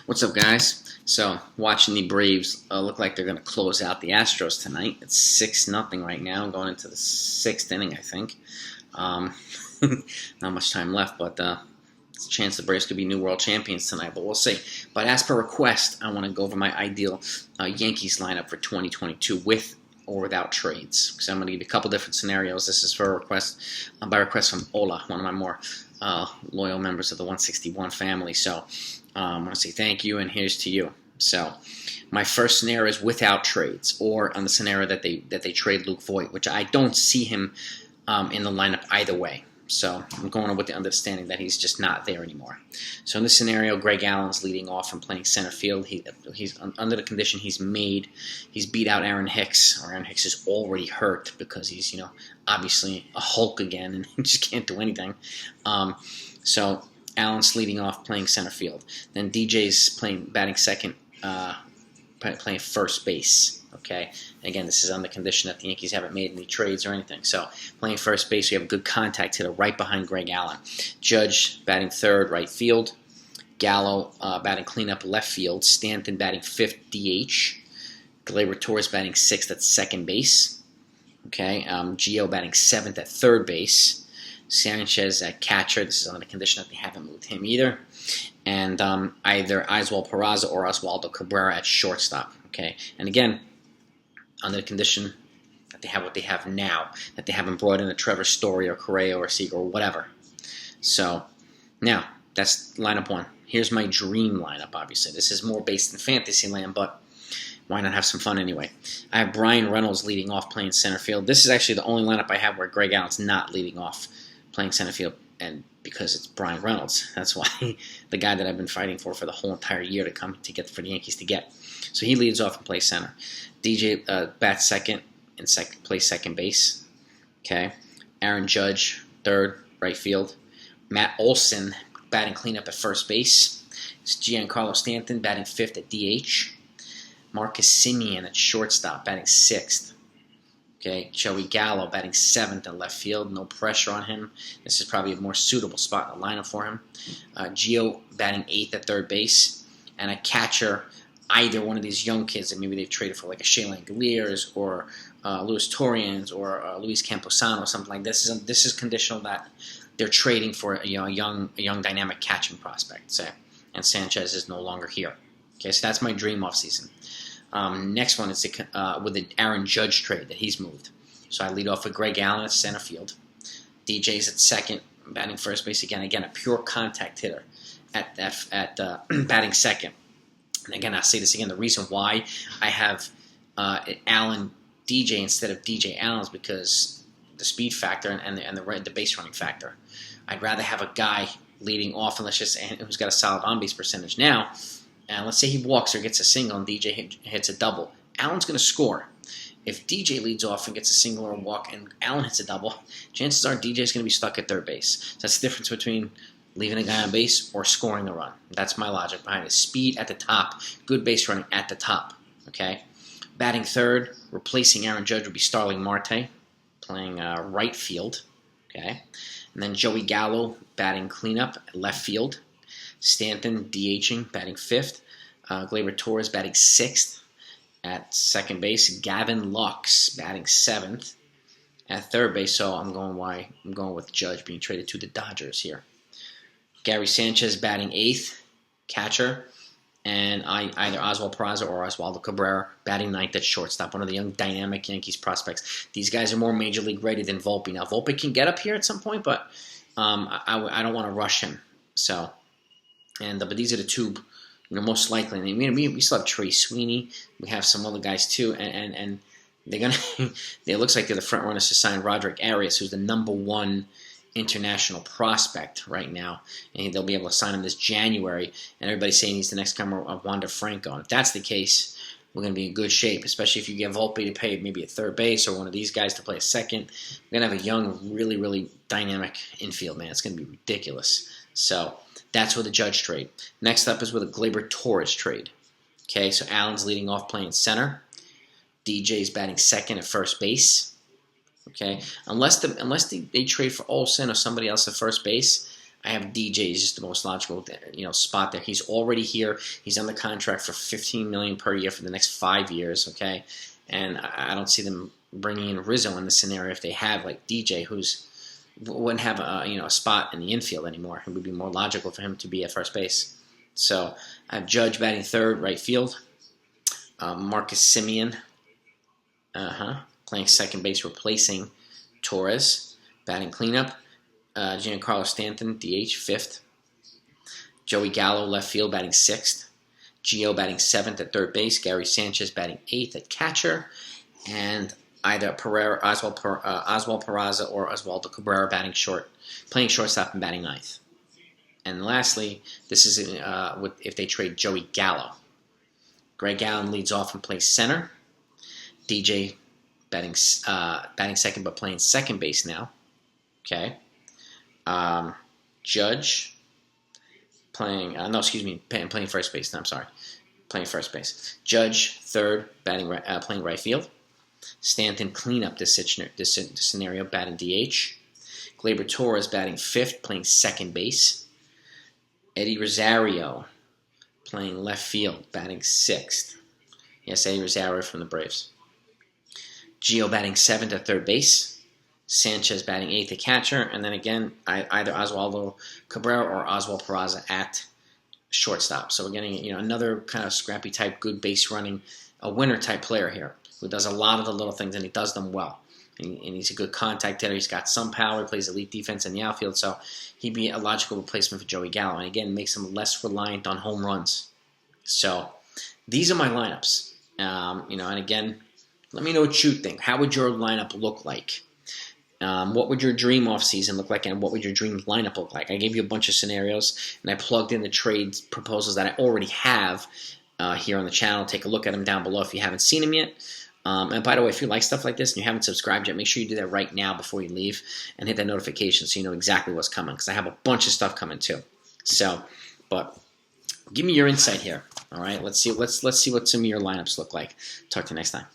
What's up, guys? So, watching the Braves look like they're going to close out the Astros tonight. It's 6-0 right now, going into the 6th inning, I think. Not much time left, but it's a chance the Braves could be new world champions tonight, but we'll see. But as per request, I want to go over my ideal Yankees lineup for 2022 with or without trades. Because I'm going to give you a couple different scenarios. This is for a request, by request from Ola, one of my more loyal members of the 161 family. So I want to say thank you, and here's to you. So my first scenario is without trades, or on the scenario that they trade Luke Voit, which I don't see him in the lineup either way. So I'm going with the understanding that he's just not there anymore. So in this scenario, Greg Allen's leading off and playing center field. He's under the condition he's beat out Aaron Hicks. Aaron Hicks is already hurt because he's obviously a Hulk again and he just can't do anything. So Allen's leading off playing center field. Then DJ's batting second, playing first base. Okay, again, this is on the condition that the Yankees haven't made any trades or anything. So playing first base, we have a good contact hitter right behind Greg Allen. Judge batting third, right field. Gallo batting cleanup, left field. Stanton batting fifth, DH. Gleyber Torres batting sixth at second base. Okay, Gio batting seventh at third base. Sanchez at catcher. This is on the condition that they haven't moved him either. And either Oswald Peraza or Oswaldo Cabrera at shortstop. Okay, and again, under the condition that they have what they have now, that they haven't brought in a Trevor Story or Correa or Seager or whatever. So now that's lineup one. Here's my dream lineup. Obviously, this is more based in fantasy land, but why not have some fun anyway? I have Brian Reynolds leading off playing center field. This is actually the only lineup I have where Greg Allen's not leading off playing center field, and because it's Brian Reynolds. That's why the guy that I've been fighting for the whole entire year to come to get for the Yankees to get. So he leads off and plays center. DJ bats second and plays second base. Okay. Aaron Judge third, right field. Matt Olson batting cleanup at first base. It's Giancarlo Stanton batting fifth at DH. Marcus Semien at shortstop batting sixth. Okay, Joey Gallo batting seventh in left field. No pressure on him. This is probably a more suitable spot in the lineup for him. Gio batting eighth at third base. And a catcher, either one of these young kids that maybe they've traded for, like a Shea Langoliers or Luis Torrens or Luis Camposano or something like this. This is conditional that they're trading for a young dynamic catching prospect. Say, and Sanchez is no longer here. Okay, so that's my dream offseason. Next one is with the Aaron Judge trade that he's moved. So I lead off with Greg Allen at center field. DJ's at second, batting first base again. Again, a pure contact hitter at batting second. And again, I'll say this again. The reason why I have Allen DJ instead of DJ Allen is because the speed factor and the base running factor. I'd rather have a guy leading off, who's got a solid on-base percentage now. And let's say he walks or gets a single and DJ hits a double. Allen's going to score. If DJ leads off and gets a single or a walk and Allen hits a double, chances are DJ's going to be stuck at third base. So that's the difference between leaving a guy on base or scoring a run. That's my logic behind it. Speed at the top, good base running at the top. Okay. Batting third, replacing Aaron Judge would be Starling Marte, playing right field. Okay. And then Joey Gallo batting cleanup at left field. Stanton DHing, batting fifth. Gleyber Torres batting sixth at second base. Gavin Lux batting seventh at third base. So I'm going with Judge being traded to the Dodgers here. Gary Sanchez batting eighth, catcher, and either Oswald Peraza or Oswaldo Cabrera batting ninth at shortstop. One of the young dynamic Yankees prospects. These guys are more major league ready than Volpe. Now Volpe can get up here at some point, but I don't want to rush him. So. But these are the two, most likely. We still have Trey Sweeney. We have some other guys too, and they're gonna. It looks like they're the front runners to sign Roderick Arias, who's the #1 international prospect right now, and they'll be able to sign him this January. And everybody's saying he's the next comer of Wander Franco. And if that's the case, we're going to be in good shape, especially if you get Volpe to pay maybe a third base or one of these guys to play a second. We're going to have a young, really, really dynamic infield, man. It's going to be ridiculous. So that's with the Judge trade. Next up is with a Gleyber Torres trade. Okay, so Allen's leading off playing center. DJ's batting second at first base. Okay, unless they trade for Olsen or somebody else at first base, I have DJ is just the most logical, spot there. He's already here. He's under contract for $15 million per year for the next 5 years. Okay, and I don't see them bringing in Rizzo in the scenario if they have like DJ, wouldn't have a spot in the infield anymore. It would be more logical for him to be at first base. So I have Judge batting third, right field. Marcus Semien, playing second base, replacing Torres, batting cleanup. Giancarlo Stanton, DH, fifth. Joey Gallo, left field, batting sixth. Gio batting seventh at third base. Gary Sanchez batting eighth at catcher. And either Oswald Peraza or Oswaldo Cabrera playing shortstop and batting ninth. And lastly, this is if they trade Joey Gallo. Greg Allen leads off and plays center. DJ batting second but playing second base now. Okay. Judge playing first base. No, I'm sorry. Playing first base. Judge third, playing right field. Stanton cleanup this scenario, batting DH. Gleyber Torres batting fifth, playing second base. Eddie Rosario playing left field, batting sixth. Yes, Eddie Rosario from the Braves. Gio batting seventh at third base. Sanchez batting eighth at catcher. And then again, either Oswaldo Cabrera or Oswald Peraza at shortstop. So we're getting another kind of scrappy type, good base running, a winner type player here who does a lot of the little things and he does them well. And he's a good contact hitter. He's got some power. He plays elite defense in the outfield. So he'd be a logical replacement for Joey Gallo. And again, makes him less reliant on home runs. So these are my lineups. And again, let me know what you think. How would your lineup look like? What would your dream offseason look like, and what would your dream lineup look like? I gave you a bunch of scenarios, and I plugged in the trade proposals that I already have here on the channel. Take a look at them down below if you haven't seen them yet. And by the way, if you like stuff like this and you haven't subscribed yet, make sure you do that right now before you leave and hit that notification so you know exactly what's coming, because I have a bunch of stuff coming too. So, but give me your insight here. All right, let's see what some of your lineups look like. Talk to you next time.